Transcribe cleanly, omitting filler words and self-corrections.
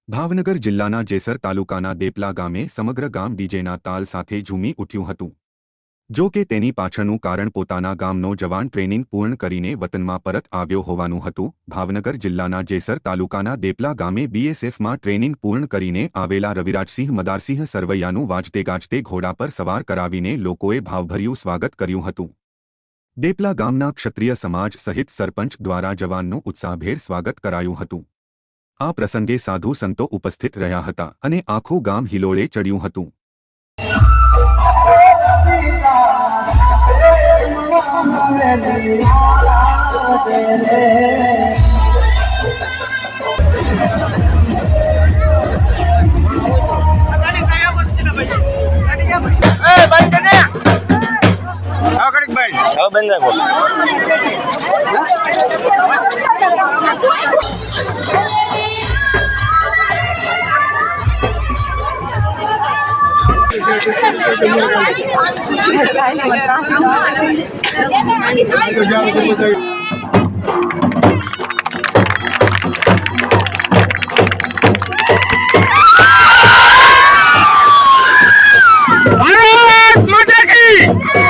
ભાવનગર જિલ્લાના જેસર તાલુકાના દેપલા ગામે સમગ્ર ગામ ડીજેના તાલ સાથે ઝૂમી ઉઠ્યું હતું। જો કે તેની પાછળનું કારણ પોતાના ગામનો જવાન ટ્રેનિંગ પૂર્ણ કરીને વતનમાં પરત આવ્યો હોવાનું હતું। ભાવનગર જિલ્લાના જેસર તાલુકાના દેપલા ગામે બીએસએફમાં ટ્રેનિંગ પૂર્ણ કરીને આવેલા રવિરાજસિંહ મદારસિંહ સરવૈયાનું વાજતે ગાજતે ઘોડા પર સવાર કરાવીને લોકોએ ભાવભર્યું સ્વાગત કર્યું હતું। દેપલા ગામના ક્ષત્રિય સમાજ સહિત સરપંચ દ્વારા જવાનનું ઉત્સાહભેર સ્વાગત કરાયું હતું। આ પ્રસંગે સાધુ સંતો ઉપસ્થિત રહ્યા હતા અને આખું ગામ હિલોળે ચડ્યું હતું। भारत माता की